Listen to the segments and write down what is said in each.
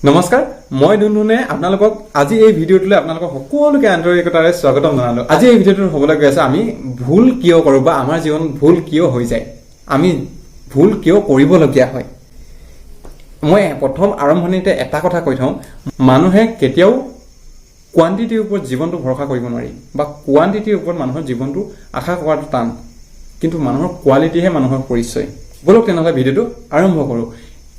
নমস্কাৰ মই দুনুনে আপোনালোকক আজি এই ভিডিঅ'টোলৈ আপোনালোকক সকলোকে আন্তৰিকতাৰে স্বাগতম জনালো। আজি এই ভিডিঅ'টো হ'বলৈ গৈ আছে আমি ভুল কিয় কৰোঁ বা আমাৰ জীৱন ভুল কিয় হৈ যায়, আমি ভুল কিয় কৰিবলগীয়া হয়। মই প্ৰথম আৰম্ভণিতে এটা কথা কৈ থওঁ, মানুহে কেতিয়াও কোৱান্টিটিৰ ওপৰত জীৱনটো ভৰসা কৰিব নোৱাৰি বা কোৱান্টিটিৰ ওপৰত মানুহৰ জীৱনটো আশা কৰাটো টান, কিন্তু মানুহৰ কোৱালিটিহে মানুহৰ পৰিচয়। বলক তেনেহ'লে ভিডিঅ'টো আৰম্ভ কৰোঁ।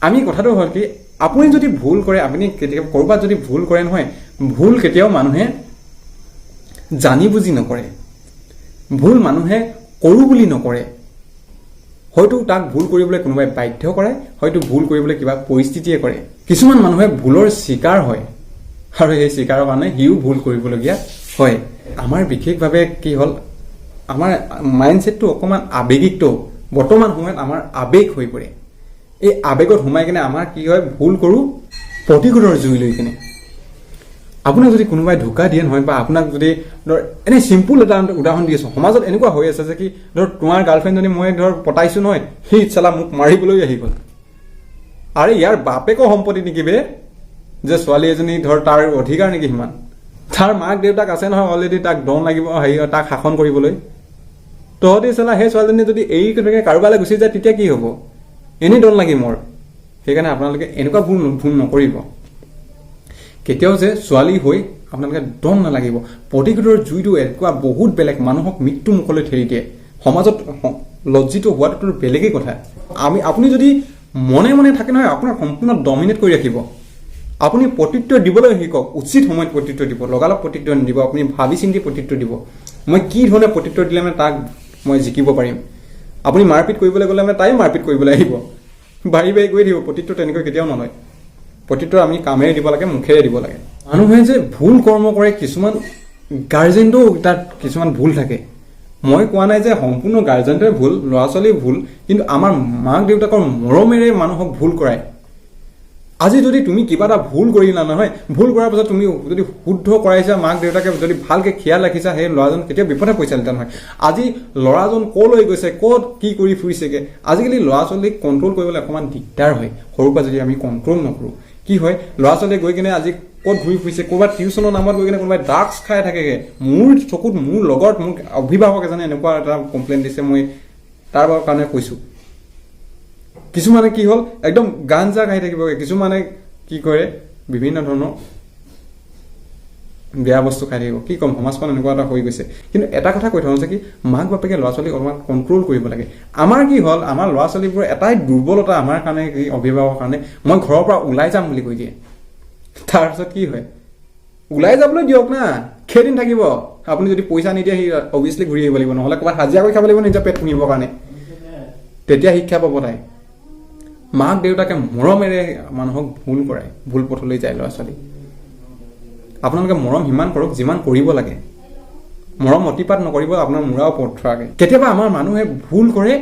আমি কথাটো হ'ল কি, আপুনি যদি ভুল কৰে, আপুনি কেতিয়াবা ক'ৰবাত যদি ভুল কৰে নহয়, ভুল কেতিয়াও মানুহে জানি বুজি নকৰে, ভুল মানুহে কৰোঁ বুলি নকৰে। হয়তো তাক ভুল কৰিবলৈ কোনোবাই বাধ্য কৰায়, হয়তো ভুল কৰিবলৈ কিবা পৰিস্থিতিয়ে কৰে। কিছুমান মানুহে ভুলৰ শিকাৰ হয় আৰু সেই শিকাৰৰ কাৰণে সিও ভুল কৰিবলগীয়া হয়। আমাৰ বিশেষভাৱে কি হ'ল, আমাৰ মাইণ্ডছেটটো অকণমান আৱেগিকটো বৰ্তমান সময়ত আমাৰ আৱেগ হৈ পৰে। এই আৱেগত সোমাই কিনে আমাৰ কি হয়, ভুল কৰোঁ প্ৰতিশোধৰ জুই লৈ কিনে। আপোনাক যদি কোনোবাই ধোকা দিয়ে নহয়, বা আপোনাক যদি ধৰ এনে চিম্পুল এটা উদাহৰণ দি আছোঁ, সমাজত এনেকুৱা হৈ আছে যে কি ধৰ তোমাৰ গাৰ্লফ্ৰেণ্ডজনী মই ধৰ পতাইছোঁ নহয়, সি চালা মোক মাৰিবলৈ আহি গ'ল। আৰে ইয়াৰ বাপেকৰ সম্পত্তি নেকি বে, যে ছোৱালী এজনী ধৰ তাৰ অধিকাৰ নেকি সিমান? তাৰ মাক দেউতাক আছে নহয় অলৰেডি, তাক দম লাগিব হেৰি তাক শাসন কৰিবলৈ। তহঁতি চালা সেই ছোৱালীজনী যদি এই তেনেকৈ কাৰোবালৈ গুচি যায় তেতিয়া কি হ'ব? এনেই দল লাগি মোৰ। সেইকাৰণে আপোনালোকে এনেকুৱা ভুল নকৰিব। কেতিয়াও যে ছোৱালী হৈ আপোনালোকে দম নালাগিব। প্ৰতিশোধৰ জুইটো এনেকুৱা বহুত বেলেগ, মানুহক মৃত্যু মুখলৈ ঠেলি দিয়ে। সমাজত লজ্জিত হোৱাটো বেলেগেই কথা। আপুনি যদি মনে মনে থাকে নহয়, আপোনাক সম্পূৰ্ণ ডমিনেট কৰি ৰাখিব। আপুনি প্ৰত্যুত্তৰ দিবলৈ শিকক, উচিত সময়ত প্ৰত্যুত্তৰ দিব, লগালগ প্ৰত্যুত্তৰ নিদিব। আপুনি ভাবি চিন্তি প্ৰত্যুত্তৰ দিব, মই কি ধৰণে প্ৰত্যুত্তৰ দিলে মানে তাক মই জিকিব পাৰিম। আপুনি মাৰপিট কৰিবলৈ গ'লে মানে তাই মাৰপিট কৰিবলৈ আহিব, বাঢ়ি বাঢ়ি গৈ থাকিব। প্ৰত্যুত্তৰ তেনেকৈ কেতিয়াও নলয়। প্ৰত্যুত্তৰ আমি কামেৰে দিব লাগে, মুখেৰে দিব লাগে। মানুহে যে ভুল কৰ্ম কৰে, কিছুমান গাৰ্জেনটো তাত কিছুমান ভুল থাকে। মই কোৱা নাই যে সম্পূৰ্ণ গাৰ্জেনটোৱে ভুল, ল'ৰা ছোৱালীও ভুল, কিন্তু আমাৰ মাক দেউতাকৰ মৰমেৰে মানুহক ভুল কৰায়। আজি যদি তুমি কিবা এটা ভুল কৰিলা নহয়, ভুল কৰাৰ পাছত তুমি যদি শুদ্ধ কৰাইছা, মাক দেউতাকে যদি ভালকৈ খিয়াল ৰাখিছা, সেই ল'ৰাজন কেতিয়াও বিপদে পৰিচালিত নহয়। আজি ল'ৰাজন ক'লৈ গৈছে, ক'ত কি কৰি ফুৰিছেগৈ। আজিকালি ল'ৰা ছোৱালীক কণ্ট্ৰল কৰিবলৈ অকণমান দিগদাৰ হয়। সৰুৰ পৰা যদি আমি কণ্ট্ৰল নকৰোঁ, কি হয়, ল'ৰা ছোৱালীয়ে গৈ কিনে আজি ক'ত ঘূৰি ফুৰিছে, ক'ৰবাত টিউশ্যনৰ নামত গৈ কিনে কোনোবাই ড্ৰাগছ খাই থাকেগৈ। মোৰ চকুত, মোৰ লগত মোক অভিভাৱক এজনে এনেকুৱা এটা কমপ্লেইন দিছে, মই তাৰ কাৰণে কৈছোঁ। কিছুমানে কি হ'ল, একদম গাঞ্জা খাই থাকিব, কিছুমানে কি কৰে বিভিন্ন ধৰণৰ বেয়া বস্তু খাই থাকিব। কি ক'ম, সমাজখন এনেকুৱা এটা হৈ গৈছে। কিন্তু এটা কথা কৈ থওঁ যে কি, মাক বাপেকে ল'ৰা ছোৱালীক অলপমান কণ্ট্ৰল কৰিব লাগে। আমাৰ কি হ'ল, আমাৰ ল'ৰা ছোৱালীবোৰৰ এটাই দুৰ্বলতা আমাৰ কাৰণে, কি অভিভাৱকৰ কাৰণে, মই ঘৰৰ পৰা ওলাই যাম বুলি কৈ দিয়ে। তাৰপিছত কি হয়, ওলাই যাবলৈ দিয়ক না, কেইদিন থাকিব? আপুনি যদি পইচা নিদিয়ে, সি অভিয়াছলি ঘূৰি আহিব লাগিব, নহ'লে ক'ৰবাত হাজিৰা কৰি খাব লাগিব নিজৰ পেট পুহিবৰ কাৰণে। তেতিয়া শিক্ষা পাব তাই। মাক দেউতাকে মৰমেৰে মানুহক ভুল কৰায়, ভুল পথলৈ যায় ল'ৰা ছোৱালী। আপোনালোকে মৰম সিমান কৰক যিমান কৰিব লাগে, মৰম অতিপাত নকৰিব, আপোনাৰ মূৰাও পথৰাকে। কেতিয়াবা আমাৰ মানুহে ভুল কৰে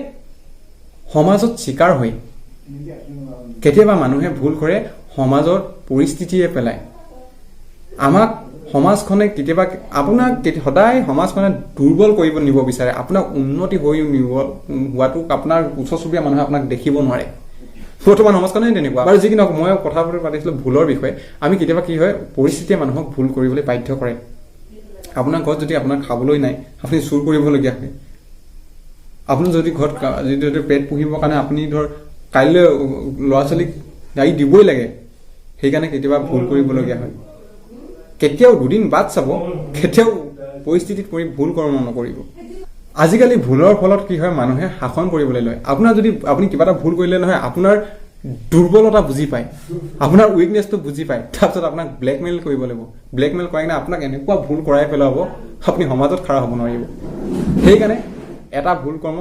সমাজত চিকাৰ হয়, কেতিয়াবা মানুহে ভুল কৰে সমাজৰ পৰিস্থিতিয়ে পেলায়। আমাক সমাজখনে কেতিয়াবা, আপোনাক সদায় সমাজখনে দুৰ্বল কৰিব নিব বিচাৰে। আপোনাক উন্নতি হৈ হোৱাটোক আপোনাৰ ওচৰ চুবুৰীয়া মানুহে আপোনাক দেখিব নোৱাৰে। বৰ্তমান সমাজখনে তেনেকুৱা। বাৰু যি কি নহওক, মই কথা পাতিছিলোঁ ভুলৰ বিষয়ে। আমি কেতিয়াবা কি হয়, পৰিস্থিতিয়ে মানুহক ভুল কৰিবলৈ বাধ্য কৰে। আপোনাৰ ঘৰত যদি আপোনাৰ খাবলৈ নাই, আপুনি চুৰ কৰিবলগীয়া হয়। আপুনি যদি ঘৰত যদি পেট পুহিবৰ কাৰণে আপুনি ধৰ কাইলৈ ল'ৰা ছোৱালীক গাড়ী দিবই লাগে, সেইকাৰণে কেতিয়াবা ভুল কৰিবলগীয়া হয়। কেতিয়াও দুদিন বাদ চাব, কেতিয়াও পৰিস্থিতিত পৰি ভুল কৰ্ম নকৰিব। আজিকালি ভুলৰ ফলত কি হয়, মানুহে শাসন কৰিবলৈ লয়। আপুনি কিবা এটা ভুল কৰিলে নহয়, আপোনাৰ দুৰ্বলতা বুজি পায়, আপোনাৰ উইকনেছটো বুজি পায়, তাৰপিছত আপোনাক ব্লেকমেইল কৰিব লাগিব। ব্লেকমেইল কৰাই কিনে আপোনাক এনেকুৱা ভুল কৰাই পেলাব, আপুনি সমাজত খাৰা হ'ব নোৱাৰিব। সেইকাৰণে এটা ভুল কৰ্ম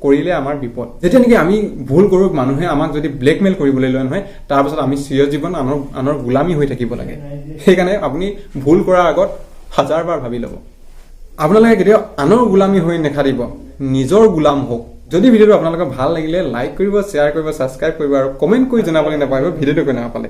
কৰিলে আমাৰ বিপদ। যেতিয়া নেকি আমি ভুল কৰোঁ, মানুহে আমাক যদি ব্লেকমেইল কৰিবলৈ লয় নহয়, তাৰপিছত আমি চিৰজীৱন আনৰ গোলামী হৈ থাকিব লাগে। সেইকাৰণে আপুনি ভুল কৰাৰ আগত 1000 বাৰ ভাবি ল'ব। আপোনালোকে কেতিয়াও আনৰ গোলামী হৈ নাথাকিব, নিজৰ গোলাম হওক। যদি ভিডিঅ'টো আপোনালোকৰ ভাল লাগিলে লাইক কৰিব, শ্বেয়াৰ কৰিব, ছাবস্ক্ৰাইব কৰিব আৰু কমেণ্ট কৰি জনাবলৈ নাপাহৰিব ভিডিঅ'টো কেনেকুৱা পালে।